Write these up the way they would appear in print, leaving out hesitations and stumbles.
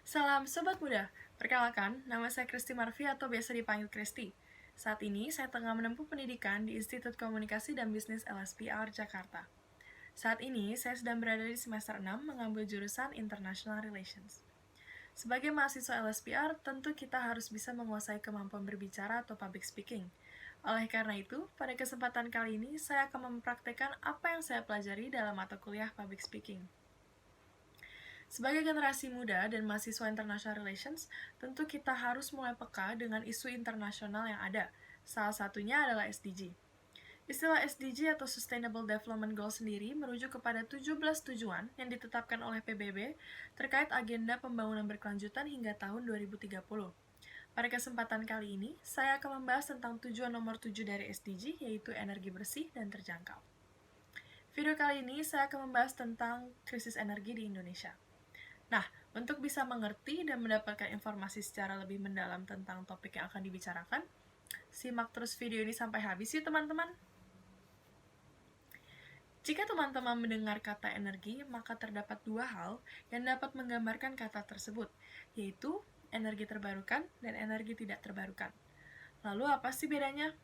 Salam Sobat Muda, perkenalkan, nama saya Kristi Marfi atau biasa dipanggil Kristi. Saat ini saya tengah menempuh pendidikan di Institut Komunikasi dan Bisnis LSPR Jakarta. Saat ini saya sedang berada di semester 6 mengambil jurusan International Relations. Sebagai mahasiswa LSPR, tentu kita harus bisa menguasai kemampuan berbicara atau public speaking. Oleh karena itu, pada kesempatan kali ini saya akan mempraktekkan apa yang saya pelajari dalam mata kuliah public speaking. Sebagai generasi muda dan mahasiswa International Relations, tentu kita harus mulai peka dengan isu internasional yang ada. Salah satunya adalah SDG. Istilah SDG atau Sustainable Development Goal sendiri merujuk kepada 17 tujuan yang ditetapkan oleh PBB terkait agenda pembangunan berkelanjutan hingga tahun 2030. Pada kesempatan kali ini, saya akan membahas tentang tujuan nomor 7 dari SDG, yaitu energi bersih dan terjangkau. Video kali ini saya akan membahas tentang krisis energi di Indonesia. Nah, untuk bisa mengerti dan mendapatkan informasi secara lebih mendalam tentang topik yang akan dibicarakan, simak terus video ini sampai habis ya teman-teman. Jika teman-teman mendengar kata energi, maka terdapat dua hal yang dapat menggambarkan kata tersebut, yaitu energi terbarukan dan energi tidak terbarukan. Lalu apa sih bedanya?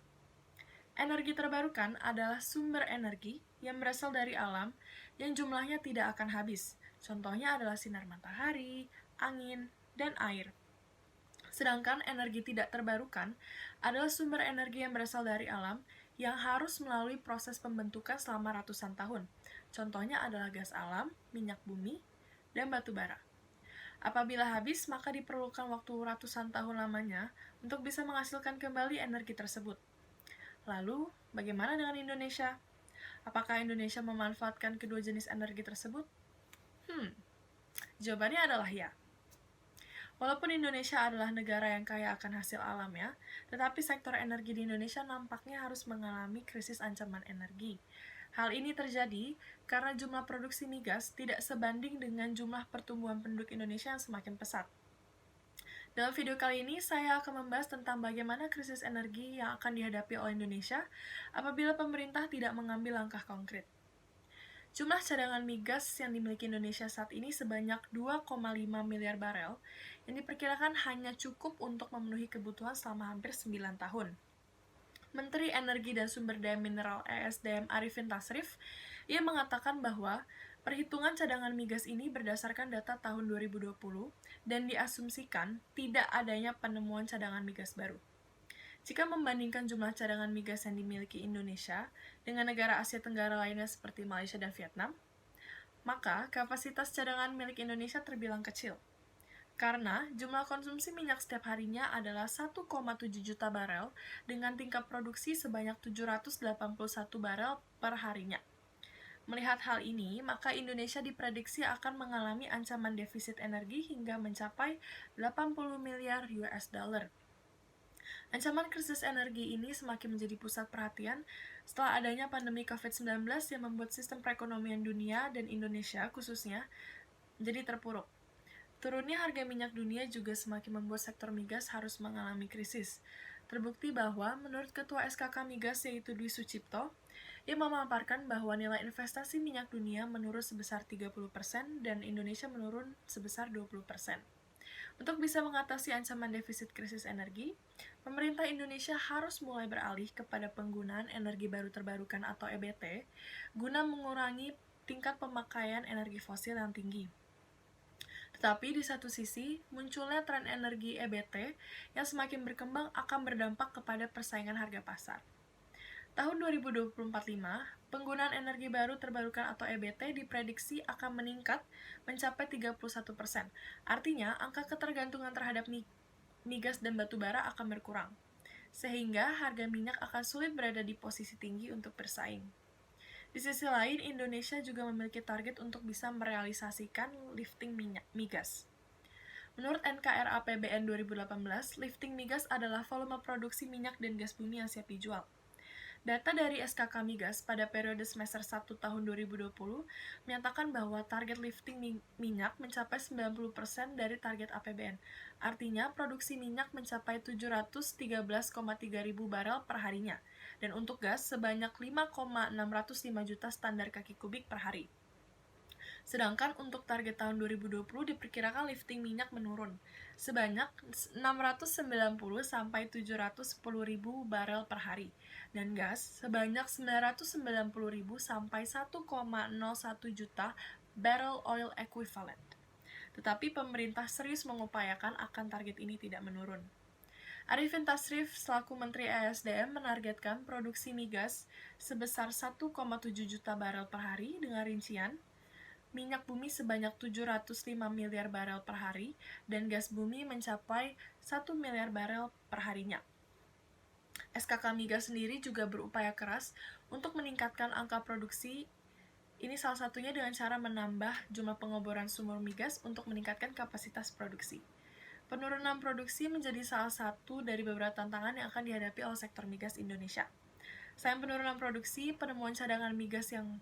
Energi terbarukan adalah sumber energi yang berasal dari alam yang jumlahnya tidak akan habis. Contohnya adalah sinar matahari, angin, dan air. Sedangkan energi tidak terbarukan adalah sumber energi yang berasal dari alam yang harus melalui proses pembentukan selama ratusan tahun. Contohnya adalah gas alam, minyak bumi, dan batu bara. Apabila habis, maka diperlukan waktu ratusan tahun lamanya untuk bisa menghasilkan kembali energi tersebut. Lalu, bagaimana dengan Indonesia? Apakah Indonesia memanfaatkan kedua jenis energi tersebut? Jawabannya adalah ya. Walaupun Indonesia adalah negara yang kaya akan hasil alamnya, tetapi sektor energi di Indonesia nampaknya harus mengalami krisis ancaman energi. Hal ini terjadi karena jumlah produksi migas tidak sebanding dengan jumlah pertumbuhan penduduk Indonesia yang semakin pesat. Dalam video kali ini, saya akan membahas tentang bagaimana krisis energi yang akan dihadapi oleh Indonesia apabila pemerintah tidak mengambil langkah konkret. Jumlah cadangan migas yang dimiliki Indonesia saat ini sebanyak 2,5 miliar barel, yang diperkirakan hanya cukup untuk memenuhi kebutuhan selama hampir 9 tahun. Menteri Energi dan Sumber Daya Mineral ESDM Arifin Tasrif, ia mengatakan bahwa perhitungan cadangan migas ini berdasarkan data tahun 2020 dan diasumsikan tidak adanya penemuan cadangan migas baru. Jika membandingkan jumlah cadangan migas yang dimiliki Indonesia dengan negara Asia Tenggara lainnya seperti Malaysia dan Vietnam, maka kapasitas cadangan milik Indonesia terbilang kecil. Karena jumlah konsumsi minyak setiap harinya adalah 1,7 juta barel dengan tingkat produksi sebanyak 781 barel per harinya. Melihat hal ini, maka Indonesia diprediksi akan mengalami ancaman defisit energi hingga mencapai 80 miliar US dollar. Ancaman krisis energi ini semakin menjadi pusat perhatian setelah adanya pandemi COVID-19 yang membuat sistem perekonomian dunia dan Indonesia khususnya menjadi terpuruk. Turunnya harga minyak dunia juga semakin membuat sektor migas harus mengalami krisis. Terbukti bahwa menurut Ketua SKK Migas yaitu Dwi Sucipto, ia memaparkan bahwa nilai investasi minyak dunia menurun sebesar 30% dan Indonesia menurun sebesar 20%. Untuk bisa mengatasi ancaman defisit krisis energi, pemerintah Indonesia harus mulai beralih kepada penggunaan energi baru terbarukan atau EBT guna mengurangi tingkat pemakaian energi fosil yang tinggi. Tetapi di satu sisi, munculnya tren energi EBT yang semakin berkembang akan berdampak kepada persaingan harga pasar. Tahun 2045, penggunaan energi baru terbarukan atau EBT diprediksi akan meningkat mencapai 31%. Artinya, angka ketergantungan terhadap migas dan batu bara akan berkurang, sehingga harga minyak akan sulit berada di posisi tinggi untuk bersaing. Di sisi lain, Indonesia juga memiliki target untuk bisa merealisasikan lifting migas. Menurut NKRAPBN 2018, lifting migas adalah volume produksi minyak dan gas bumi yang siap dijual. Data dari SKK Migas pada periode semester 1 tahun 2020 menyatakan bahwa target lifting minyak mencapai 90% dari target APBN. Artinya, produksi minyak mencapai 713,3 ribu barel per harinya, dan untuk gas sebanyak 5,605 juta standar kaki kubik per hari. Sedangkan untuk target tahun 2020 diperkirakan lifting minyak menurun sebanyak 690 sampai 710 ribu barel per hari dan gas sebanyak 990 ribu sampai 1,01 juta barrel oil equivalent. Tetapi pemerintah serius mengupayakan akan target ini tidak menurun. Arifin Tasrif selaku Menteri ESDM menargetkan produksi migas sebesar 1,7 juta barel per hari dengan rincian minyak bumi sebanyak 705 miliar barel per hari dan gas bumi mencapai 1 miliar barel per harinya. SKK Migas sendiri juga berupaya keras untuk meningkatkan angka produksi. Ini salah satunya dengan cara menambah jumlah pengeboran sumur migas untuk meningkatkan kapasitas produksi. Penurunan produksi menjadi salah satu dari beberapa tantangan yang akan dihadapi oleh sektor migas Indonesia. Selain penurunan produksi, penemuan cadangan migas yang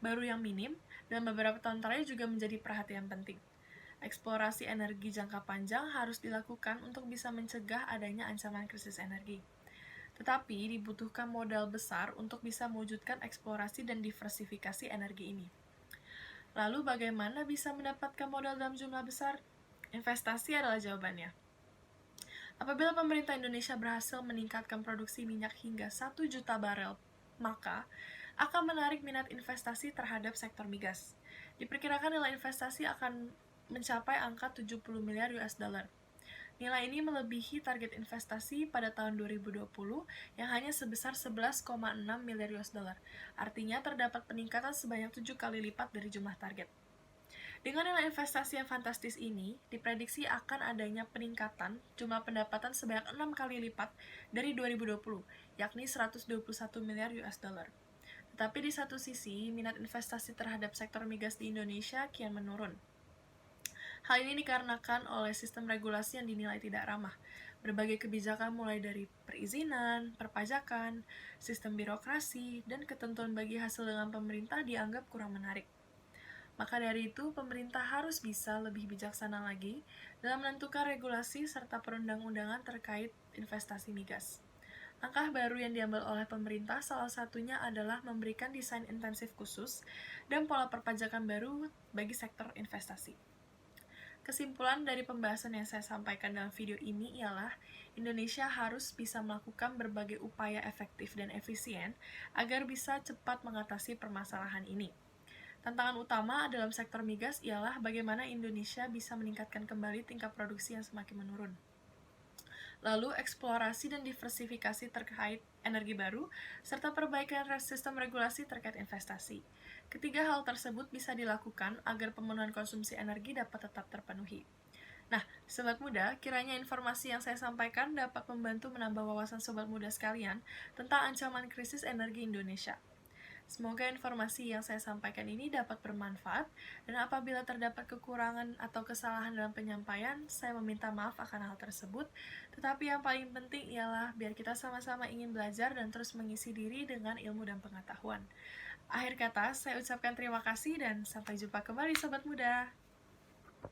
baru yang minim dan beberapa tahun terakhir juga menjadi perhatian penting. Eksplorasi energi jangka panjang harus dilakukan untuk bisa mencegah adanya ancaman krisis energi. Tetapi dibutuhkan modal besar untuk bisa mewujudkan eksplorasi dan diversifikasi energi ini. Lalu bagaimana bisa mendapatkan modal dalam jumlah besar? Investasi adalah jawabannya. Apabila pemerintah Indonesia berhasil meningkatkan produksi minyak hingga 1 juta barel, maka akan menarik minat investasi terhadap sektor migas. Diperkirakan nilai investasi akan mencapai angka 70 miliar US dollar. Nilai ini melebihi target investasi pada tahun 2020 yang hanya sebesar 11,6 miliar US dollar. Artinya terdapat peningkatan sebanyak 7 kali lipat dari jumlah target. Dengan nilai investasi yang fantastis ini, diprediksi akan adanya peningkatan jumlah pendapatan sebanyak 6 kali lipat dari 2020, yakni 121 miliar US dollar. Tetapi di satu sisi, minat investasi terhadap sektor migas di Indonesia kian menurun. Hal ini dikarenakan oleh sistem regulasi yang dinilai tidak ramah. Berbagai kebijakan mulai dari perizinan, perpajakan, sistem birokrasi, dan ketentuan bagi hasil dengan pemerintah dianggap kurang menarik. Maka dari itu, pemerintah harus bisa lebih bijaksana lagi dalam menentukan regulasi serta perundang-undangan terkait investasi migas. Langkah baru yang diambil oleh pemerintah salah satunya adalah memberikan desain intensif khusus dan pola perpajakan baru bagi sektor investasi. Kesimpulan dari pembahasan yang saya sampaikan dalam video ini ialah Indonesia harus bisa melakukan berbagai upaya efektif dan efisien agar bisa cepat mengatasi permasalahan ini. Tantangan utama dalam sektor migas ialah bagaimana Indonesia bisa meningkatkan kembali tingkat produksi yang semakin menurun. Lalu eksplorasi dan diversifikasi terkait energi baru, serta perbaikan sistem regulasi terkait investasi. Ketiga hal tersebut bisa dilakukan agar pemenuhan konsumsi energi dapat tetap terpenuhi. Nah, Sobat Muda, kiranya informasi yang saya sampaikan dapat membantu menambah wawasan Sobat Muda sekalian tentang ancaman krisis energi Indonesia. Semoga informasi yang saya sampaikan ini dapat bermanfaat, dan apabila terdapat kekurangan atau kesalahan dalam penyampaian, saya meminta maaf akan hal tersebut. Tetapi yang paling penting ialah biar kita sama-sama ingin belajar dan terus mengisi diri dengan ilmu dan pengetahuan. Akhir kata, saya ucapkan terima kasih dan sampai jumpa kembali Sobat Muda.